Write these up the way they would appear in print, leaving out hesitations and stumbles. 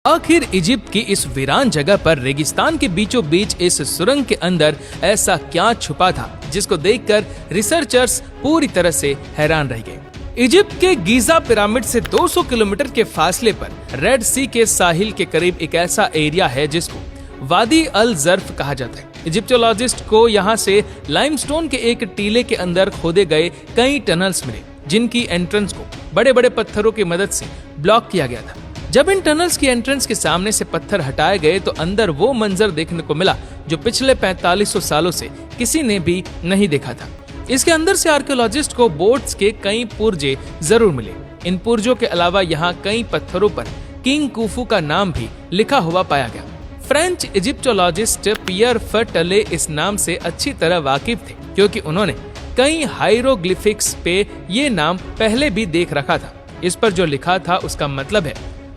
आखिर इजिप्ट की इस वीरान जगह पर रेगिस्तान के बीचों बीच इस सुरंग के अंदर ऐसा क्या छुपा था जिसको देखकर रिसर्चर्स पूरी तरह से हैरान रह गए। इजिप्ट के गीजा पिरामिड से 200 किलोमीटर के फासले पर रेड सी के साहिल के करीब एक ऐसा एरिया है जिसको वादी अल जर्फ कहा जाता है। इजिप्टोलॉजिस्ट को यहाँ से लाइमस्टोन के एक टीले के अंदर खोदे गए कई टनल्स मिले जिनकी एंट्रेंस को बड़े बड़े पत्थरों की मदद से ब्लॉक किया गया था। जब इन टनल्स की एंट्रेंस के सामने से पत्थर हटाए गए तो अंदर वो मंजर देखने को मिला जो पिछले 4500 सालों से किसी ने भी नहीं देखा था। इसके अंदर से आर्कियोलॉजिस्ट को बोट्स के कई पुर्जे जरूर मिले। इन पुर्जों के अलावा यहाँ कई पत्थरों पर किंग कुफू का नाम भी लिखा हुआ पाया गया। फ्रेंच इजिप्टोलॉजिस्ट पियर फटले इस नाम से अच्छी तरह वाकिफ थे क्योंकि उन्होंने कई हाइरोग्लिफिक्स पे ये नाम पहले भी देख रखा था। इस पर जो लिखा था उसका मतलब है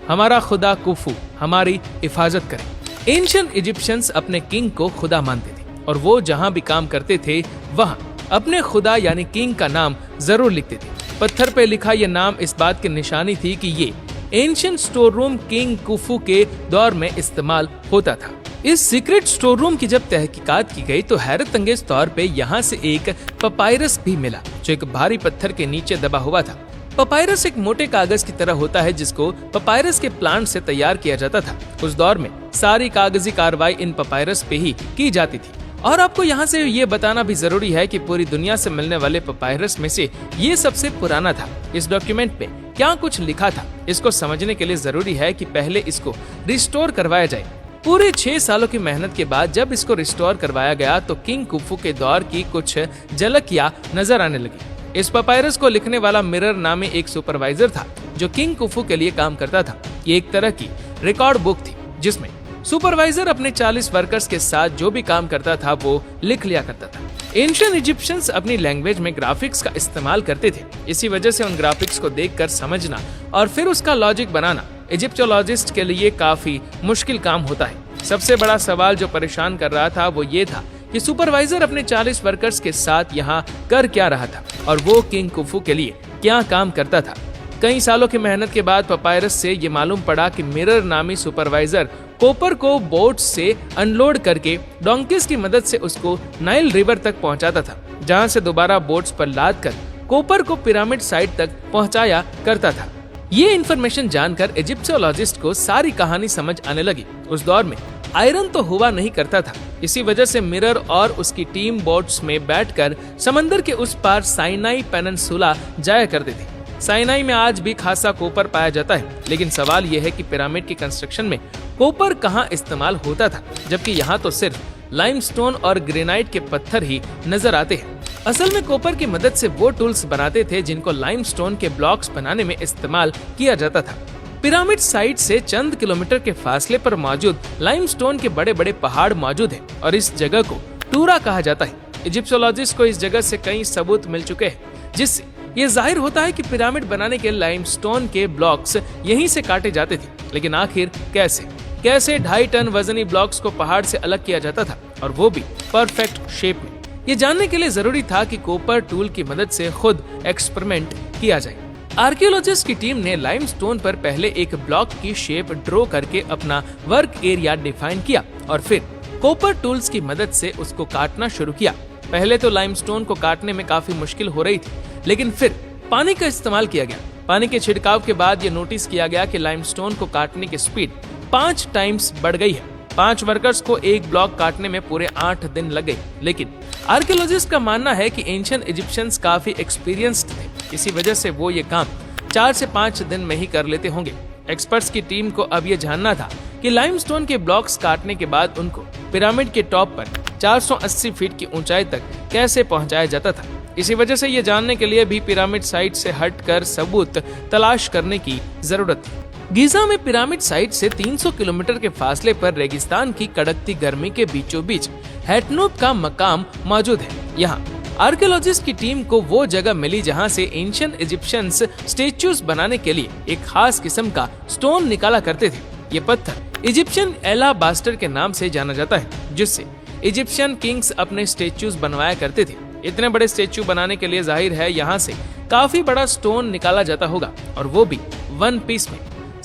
हमारा खुदा कुफू हमारी हिफाजत करे। एंशिएंट इजिप्शियंस अपने किंग को खुदा मानते थे और वो जहाँ भी काम करते थे वहाँ अपने खुदा यानी किंग का नाम जरूर लिखते थे। पत्थर पे लिखा यह नाम इस बात की निशानी थी कि ये एंशिएंट स्टोर रूम किंग कुफू के दौर में इस्तेमाल होता था। इस सीक्रेट स्टोर रूम की जब तहकीकात की गई तो हैरत अंगेज तौर पे यहाँ से एक पपायरस भी मिला जो एक भारी पत्थर के नीचे दबा हुआ था। पपायरस एक मोटे कागज की तरह होता है जिसको पपायरस के प्लांट से तैयार किया जाता था। उस दौर में सारी कागजी कार्रवाई इन पपायरस पे ही की जाती थी। और आपको यहाँ से ये बताना भी जरूरी है कि पूरी दुनिया से मिलने वाले पपायरस में से ये सबसे पुराना था। इस डॉक्यूमेंट में क्या कुछ लिखा था इसको समझने के लिए जरूरी है कि पहले इसको रिस्टोर करवाया जाए। पूरे 6 सालों की मेहनत के बाद जब इसको रिस्टोर करवाया गया तो किंग कुफू के दौर की कुछ झलकियां नजर आने लगी। इस पपायरस को लिखने वाला मिरर नामे एक सुपरवाइजर था जो किंग कुफू के लिए काम करता था। ये एक तरह की रिकॉर्ड बुक थी जिसमें सुपरवाइजर अपने 40 वर्कर्स के साथ जो भी काम करता था वो लिख लिया करता था। एंशिएंट इजिप्शियंस अपनी लैंग्वेज में ग्राफिक्स का इस्तेमाल करते थे। इसी वजह से उन ग्राफिक्स को देखकर समझना और फिर उसका लॉजिक बनाना इजिप्टोलॉजिस्ट के लिए काफी मुश्किल काम होता है। सबसे बड़ा सवाल जो परेशान कर रहा था वो ये था कि सुपरवाइजर अपने 40 वर्कर्स के साथ यहाँ कर क्या रहा था और वो किंग कुफू के लिए क्या काम करता था। कई सालों की मेहनत के बाद पपायरस से ये मालूम पड़ा कि मिरर नामी सुपरवाइजर कोपर को बोट से अनलोड करके डोंकीज की मदद से उसको नाइल रिवर तक पहुंचाता था, जहां से दोबारा बोट्स पर लाद कर कोपर को पिरामिड साइट तक पहुंचाया करता था। ये इन्फॉर्मेशन जानकर इजिप्टोलॉजिस्ट को सारी कहानी समझ आने लगी। उस दौर में आयरन तो हुआ नहीं करता था, इसी वजह से मिरर और उसकी टीम बोट्स में बैठकर समंदर के उस पार साइनाई पेनिनसुला जाया करते थे। साइनाई में आज भी खासा कोपर पाया जाता है, लेकिन सवाल यह है कि पिरामिड की कंस्ट्रक्शन में कोपर कहाँ इस्तेमाल होता था, जबकि यहाँ तो सिर्फ लाइमस्टोन और ग्रेनाइट के पत्थर ही नजर आते हैं। असल में कोपर की मदद से वो टूल्स बनाते थे जिनको लाइमस्टोन के ब्लॉक्स बनाने में इस्तेमाल किया जाता था। पिरामिड साइट से चंद किलोमीटर के फासले पर मौजूद लाइमस्टोन के बड़े बड़े पहाड़ मौजूद हैं और इस जगह को टूरा कहा जाता है। इजिप्टोलॉजिस्ट को इस जगह से कई सबूत मिल चुके हैं जिससे ये जाहिर होता है कि पिरामिड बनाने के लाइमस्टोन के ब्लॉक्स यहीं से काटे जाते थे। लेकिन आखिर कैसे 2.5 टन वजनी ब्लॉक्स को पहाड़ से अलग किया जाता था और वो भी परफेक्ट शेप में। ये जानने के लिए जरूरी था कि कोपर टूल की मदद से खुद एक्सपेरिमेंट किया जाए। आर्कियोलॉजिस्ट की टीम ने लाइमस्टोन पर पहले एक ब्लॉक की शेप ड्रॉ करके अपना वर्क एरिया डिफाइन किया और फिर कोपर टूल्स की मदद से उसको काटना शुरू किया। पहले तो लाइमस्टोन को काटने में काफी मुश्किल हो रही थी, लेकिन फिर पानी का इस्तेमाल किया गया। पानी के छिड़काव के बाद ये नोटिस किया गया कि लाइमस्टोन को काटने की स्पीड 5 टाइम्स बढ़ गई है। 5 वर्कर्स को एक ब्लॉक काटने में पूरे 8 दिन लग गए। लेकिन आर्कियोलॉजिस्ट का मानना है कि एंशिएंट इजिप्शियंस काफी एक्सपीरियंस्ड थे, इसी वजह से वो ये काम 4 से 5 दिन में ही कर लेते होंगे। एक्सपर्ट्स की टीम को अब ये जानना था कि लाइमस्टोन के ब्लॉक्स काटने के बाद उनको पिरामिड के टॉप पर 480 फीट की ऊंचाई तक कैसे पहुंचाया जाता था। इसी वजह से ये जानने के लिए भी पिरामिड साइट से हटकर सबूत तलाश करने की जरूरत थी। गीजा में पिरामिड साइट से 300 किलोमीटर के फासले पर रेगिस्तान की कड़कती गर्मी के बीचों बीच हैटनोप का मकाम मौजूद है। यहाँ आर्कियोलॉजिस्ट की टीम को वो जगह मिली जहाँ से एंशिएंट इजिप्शियंस स्टेच्यूज बनाने के लिए एक खास किस्म का स्टोन निकाला करते थे। ये पत्थर इजिप्शियन एलाबास्टर के नाम से जाना जाता है, जिससे इजिप्शियन किंग्स अपने स्टेच्यूज बनवाया करते थे। इतने बड़े स्टेच्यू बनाने के लिए जाहिर है यहाँ से काफी बड़ा स्टोन निकाला जाता होगा और वो भी 1 पीस में।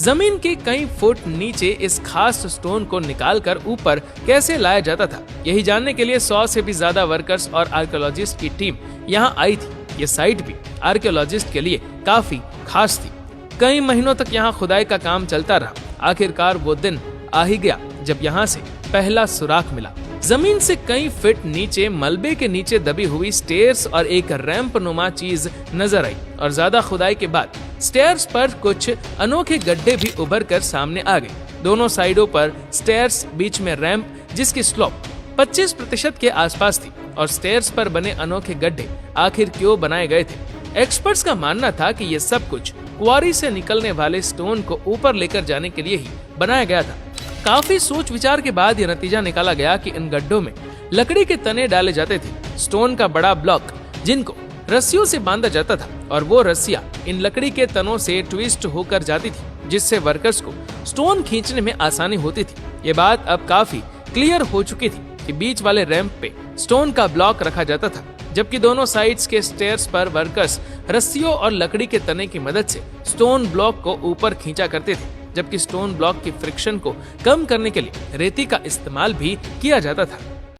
जमीन के कई फुट नीचे इस खास स्टोन को निकालकर ऊपर कैसे लाया जाता था, यही जानने के लिए 100 से भी ज्यादा वर्कर्स और आर्कियोलॉजिस्ट की टीम यहाँ आई थी। ये साइट भी आर्कियोलॉजिस्ट के लिए काफी खास थी। कई महीनों तक यहाँ खुदाई का काम चलता रहा। आखिरकार वो दिन आ ही गया जब यहाँ से पहला सुराख मिला। जमीन से कई फीट नीचे मलबे के नीचे दबी हुई स्टेयर्स और एक रैंप नुमा चीज नजर आई और ज्यादा खुदाई के बाद स्टेयर्स पर कुछ अनोखे गड्ढे भी उभर कर सामने आ गए। दोनों साइडों पर स्टेयर्स, बीच में रैंप जिसकी स्लोप 25% के आसपास थी और स्टेयर्स पर बने अनोखे गड्ढे आखिर क्यों बनाए गए थे? एक्सपर्ट्स का मानना था कि ये सब कुछ क्वारी से निकलने वाले स्टोन को ऊपर लेकर जाने के लिए ही बनाया गया था। काफी सोच विचार के बाद ये नतीजा निकाला गया कि इन गड्ढों में लकड़ी के तने डाले जाते थे, स्टोन का बड़ा ब्लॉक जिनको रस्सियों से बांधा जाता था और वो रस्सियां इन लकड़ी के तनों से ट्विस्ट होकर जाती थी, जिससे वर्कर्स को स्टोन खींचने में आसानी होती थी। ये बात अब काफी क्लियर हो चुकी थी कि बीच वाले रैंप पे स्टोन का ब्लॉक रखा जाता था, जबकि दोनों साइड्स के स्टेयर्स पर वर्कर्स रस्सियों और लकड़ी के तने की मदद से स्टोन ब्लॉक को ऊपर खींचा करते थे, जबकि स्टोन ब्लॉक की फ्रिक्शन को कम करने के लिए रेती का इस्तेमाल भी किया जाता था।